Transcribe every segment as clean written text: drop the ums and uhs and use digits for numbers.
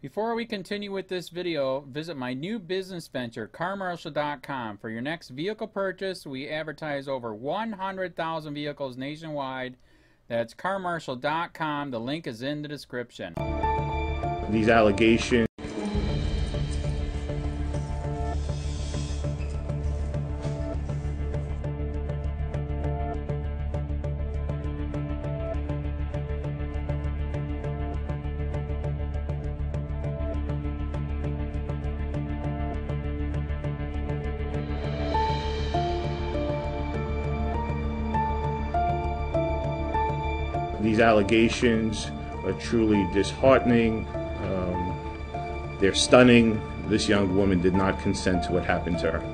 Before we continue with this video, visit my new business venture, carmarshal.com. For your next vehicle purchase, we advertise over 100,000 vehicles nationwide. That's carmarshal.com. The link is in the description. These allegations. These allegations are truly disheartening. They're stunning. This young woman did not consent to what happened to her.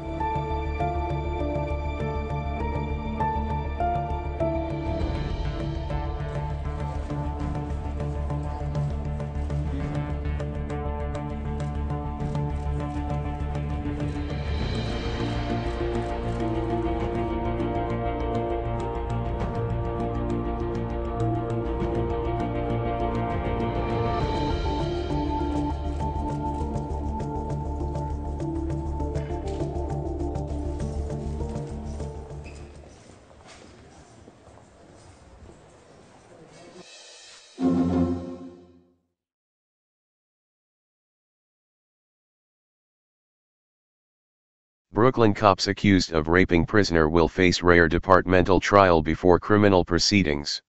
Brooklyn cops accused of raping prisoner will face rare departmental trial before criminal proceedings.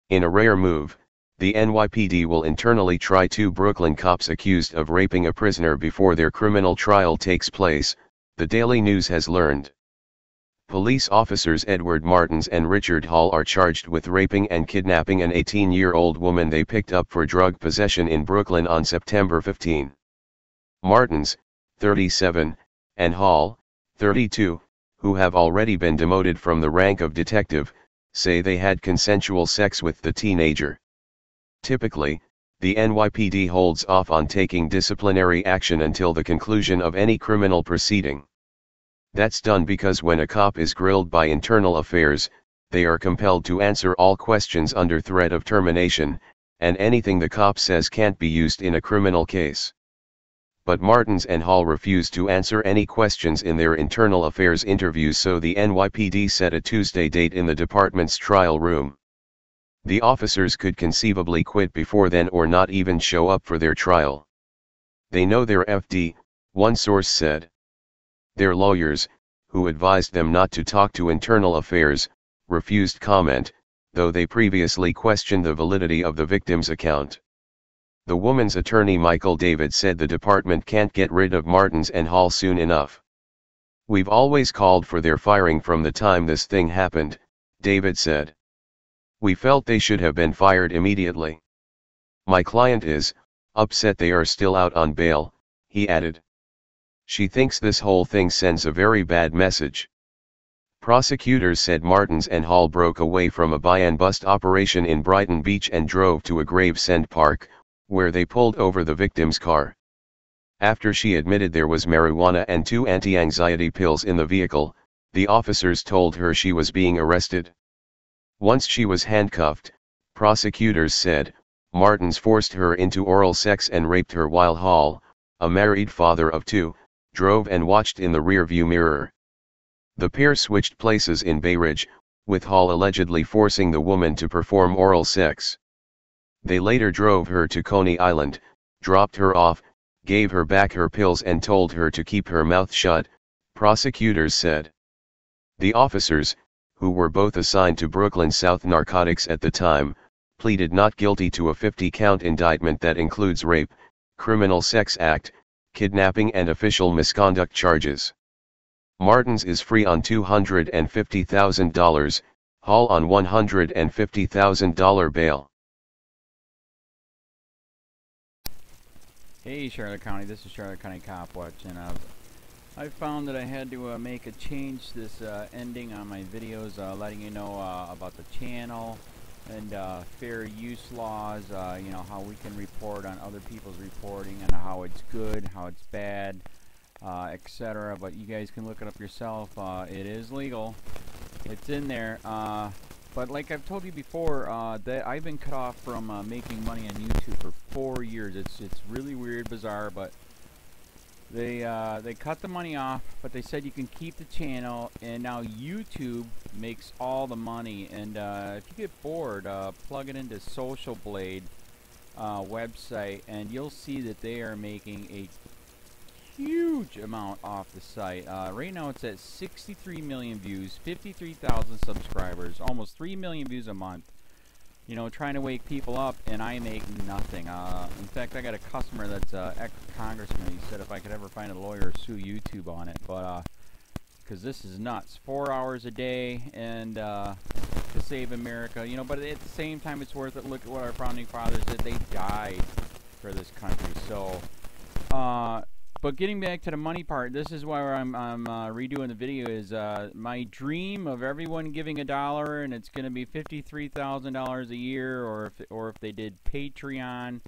In a rare move, the NYPD will internally try 2 Brooklyn cops accused of raping a prisoner before their criminal trial takes place, the Daily News has learned. Police officers Edward Martins and Richard Hall are charged with raping and kidnapping an 18-year-old woman they picked up for drug possession in Brooklyn on September 15. Martins, 37, and Hall, 32, who have already been demoted from the rank of detective, say they had consensual sex with the teenager. Typically, the NYPD holds off on taking disciplinary action until the conclusion of any criminal proceeding. That's done because when a cop is grilled by internal affairs, they are compelled to answer all questions under threat of termination, and anything the cop says can't be used in a criminal case. But Martins and Hall refused to answer any questions in their internal affairs interviews, so the NYPD set a Tuesday date in the department's trial room. The officers could conceivably quit before then or not even show up for their trial. They know their FD, one source said. Their lawyers, who advised them not to talk to internal affairs, refused comment, though they previously questioned the validity of the victim's account. The woman's attorney Michael David said the department can't get rid of Martins and Hall soon enough. We've always called for their firing from the time this thing happened, David said. We felt they should have been fired immediately. My client is upset they are still out on bail, he added. She thinks this whole thing sends a very bad message. Prosecutors said Martins and Hall broke away from a buy-and-bust operation in Brighton Beach and drove to a Gravesend park, where they pulled over the victim's car. After she admitted there was marijuana and 2 anti-anxiety pills in the vehicle, the officers told her she was being arrested. Once she was handcuffed, prosecutors said, Martins forced her into oral sex and raped her while Hall, a married father of 2, drove and watched in the rearview mirror. The pair switched places in Bay Ridge, with Hall allegedly forcing the woman to perform oral sex. They later drove her to Coney Island, dropped her off, gave her back her pills and told her to keep her mouth shut, prosecutors said. The officers, who were both assigned to Brooklyn South Narcotics at the time, pleaded not guilty to a 50-count indictment that includes rape, criminal sex act, kidnapping and official misconduct charges. Martins is free on $250,000, Hall on $150,000 bail. Hey Charlotte County, this is Charlotte County Cop Watch, and I found that I had to make a change this ending on my videos, letting you know about the channel and fair use laws, you know, how we can report on other people's reporting and how it's good, how it's bad, etc. But you guys can look it up yourself. It is legal. It's in there. But like I've told you before, that I've been cut off from making money on YouTube for 4 years. It's really weird, bizarre, but they cut the money off, but they said you can keep the channel, and now YouTube makes all the money. And if you get bored, plug it into Social Blade website, and you'll see that they are making a huge amount off the site. Right now it's at 63 million views, 53,000 subscribers, almost 3 million views a month. You know, trying to wake people up, and I make nothing. In fact, I got a customer that's ex-congressman. He said if I could ever find a lawyer, sue YouTube on it. But because this is nuts, 4 hours a day, and to save America, you know. But at the same time, it's worth it. Look at what our founding fathers did. They died for this country. So but getting back to the money part, this is why I'm redoing the video. Is my dream of everyone giving $1, and it's going to be $53,000 a year, or if they did Patreon,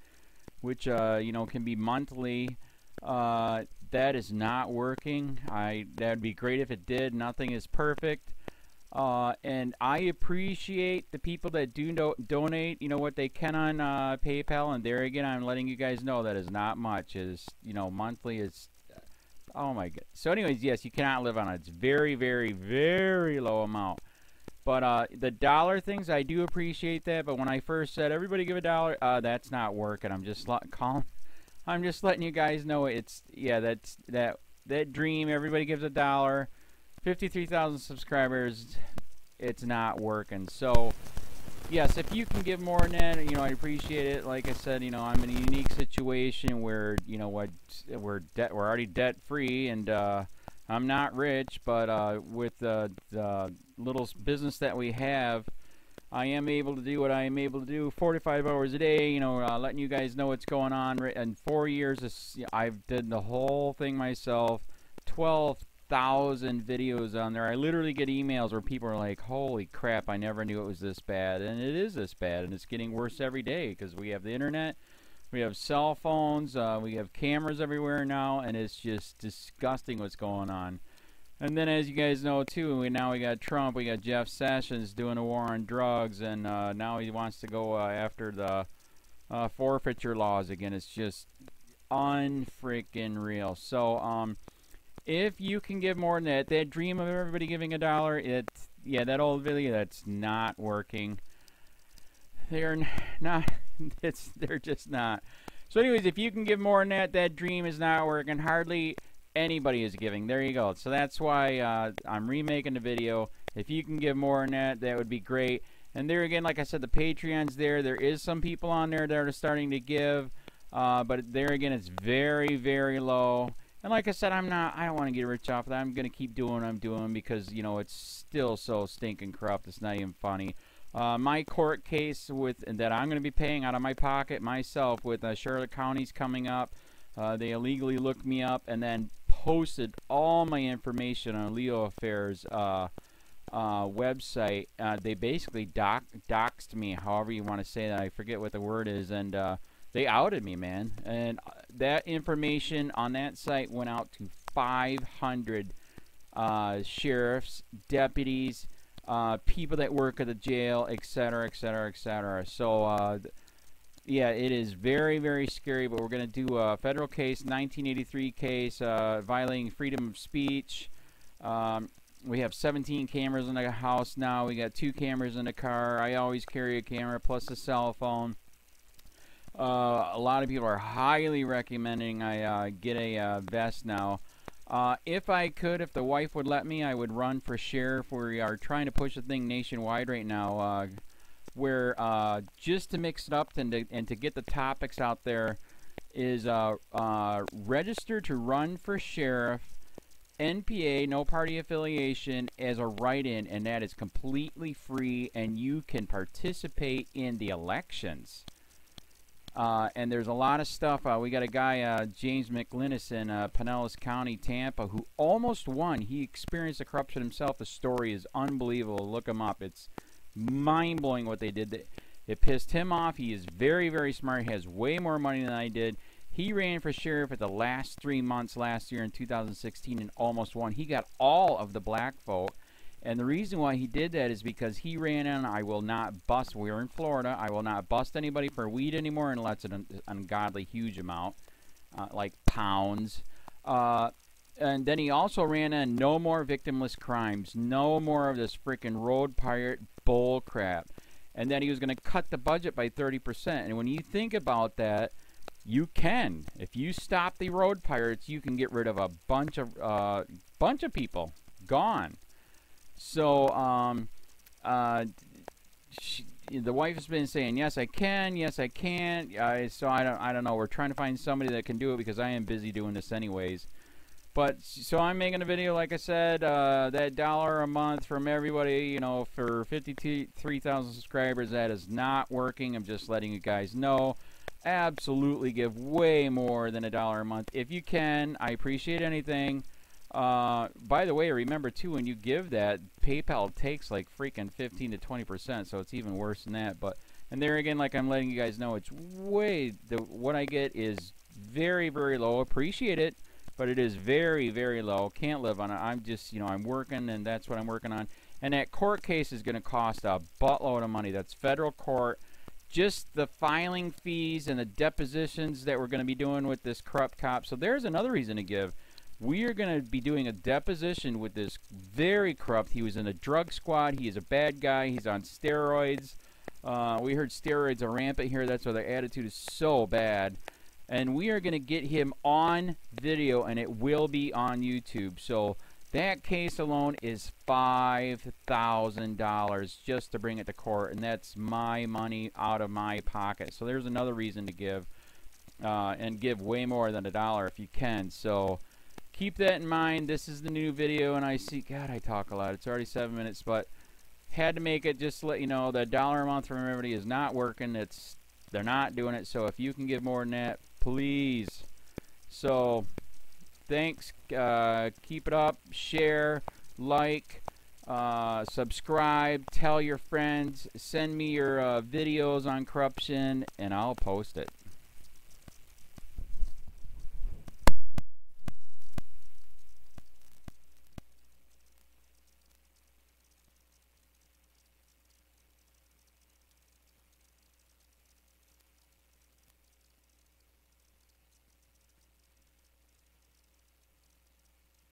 which you know, can be monthly. That is not working. That'd be great if it did. Nothing is perfect. And I appreciate the people that do donate, you know, what they can on PayPal. And there again, I'm letting you guys know that is not much. Is, you know, monthly is, oh my god. So anyways, yes, you cannot live on it. It's very, very, very low amount. But the dollar things, I do appreciate that. But when I first said everybody give $1, that's not working. I'm just I'm just letting you guys know it's, yeah, that's that dream. Everybody gives $1. 53,000 subscribers, it's not working. So yes, if you can give more than that, you know, I appreciate it. Like I said, you know, I'm in a unique situation where, you know what, we're already debt free, and I'm not rich, but with the little business that we have, I am able to do what I am able to do 45 hours a day, you know, letting you guys know what's going on. In 4 years, I've did the whole thing myself. 12,000 videos on there. I literally get emails where people are like, holy crap, I never knew it was this bad. And it is this bad, and it's getting worse every day because we have the internet, we have cell phones, we have cameras everywhere now, and it's just disgusting what's going on. And then, as you guys know too, now we got Trump, we got Jeff Sessions doing a war on drugs, and now he wants to go after the forfeiture laws again. It's just unfreaking real. So if you can give more than that dream of everybody giving $1, yeah, that old video, that's not working. They're not, they're just not. So anyways, if you can give more than that dream is not working. Hardly anybody is giving. There you go. So that's why I'm remaking the video. If you can give more than that, that would be great. And there again, like I said, the Patreon's there. There is some people on there that are starting to give, but there again, it's very, very low. And like I said, I don't want to get rich off of that. I'm going to keep doing what I'm doing because, you know, it's still so stinking corrupt. It's not even funny. My court case that I'm going to be paying out of my pocket myself with Charlotte County's coming up. They illegally looked me up and then posted all my information on LEOAFFAIRS website. They basically doxed me, however you want to say that. I forget what the word is, and they outed me, man. And that information on that site went out to 500 sheriffs, deputies, people that work at the jail, etc., etc., etc. So yeah, it is very, very scary, but we're going to do a federal case, 1983 case, violating freedom of speech. We have 17 cameras in the house now. We got 2 cameras in the car. I always carry a camera plus a cell phone. A lot of people are highly recommending I get a vest now. If I could, if the wife would let me, I would run for sheriff. We are trying to push the thing nationwide right now. Where just to mix it up and to get the topics out there is register to run for sheriff, NPA, no party affiliation, as a write-in, and that is completely free, and you can participate in the elections. And there's a lot of stuff. We got a guy, James McLinnis in Pinellas County, Tampa, who almost won. He experienced the corruption himself. The story is unbelievable. Look him up. It's mind-blowing what they did. It pissed him off. He is very, very smart. He has way more money than I did. He ran for sheriff at the last 3 months last year in 2016 and almost won. He got all of the black vote. And the reason why he did that is because he ran in, I will not bust, we're in Florida, I will not bust anybody for weed anymore unless it's an ungodly huge amount, like pounds. And then he also ran in, no more victimless crimes, no more of this freaking road pirate bull crap. And then he was going to cut the budget by 30%. And when you think about that, you can. If you stop the road pirates, you can get rid of a bunch of people. Gone. So, the wife has been saying, yes, I can, yes, I can't. So I don't know. We're trying to find somebody that can do it because I am busy doing this anyways. But, so I'm making a video, like I said, that $1 a month from everybody, you know, for 53,000 subscribers, that is not working. I'm just letting you guys know. Absolutely give way more than $1 a month. If you can, I appreciate anything. By the way, remember too, when you give that, PayPal takes like freaking 15 to 20%, so it's even worse than that. But, and there again, like I'm letting you guys know, it's way, what I get is very, very low. Appreciate it, but it is very, very low. Can't live on it. I'm just, you know, I'm working, and that's what I'm working on. And that court case is going to cost a buttload of money. That's federal court. Just the filing fees and the depositions that we're going to be doing with this corrupt cop. So there's another reason to give. We are going to be doing a deposition with this very corrupt. He was in a drug squad. He is a bad guy. He's on steroids. We heard steroids are rampant here. That's why their attitude is so bad. And we are going to get him on video, and it will be on YouTube. So that case alone is $5,000 just to bring it to court, and that's my money out of my pocket. So there's another reason to give, and give way more than $1 if you can. So keep that in mind. This is the new video, and I see, God, I talk a lot. It's already 7 minutes, but had to make it just to let you know that $1 a month from everybody is not working. They're not doing it. So if you can give more than that, please. So thanks. Keep it up. Share, like, subscribe, tell your friends, send me your videos on corruption, and I'll post it.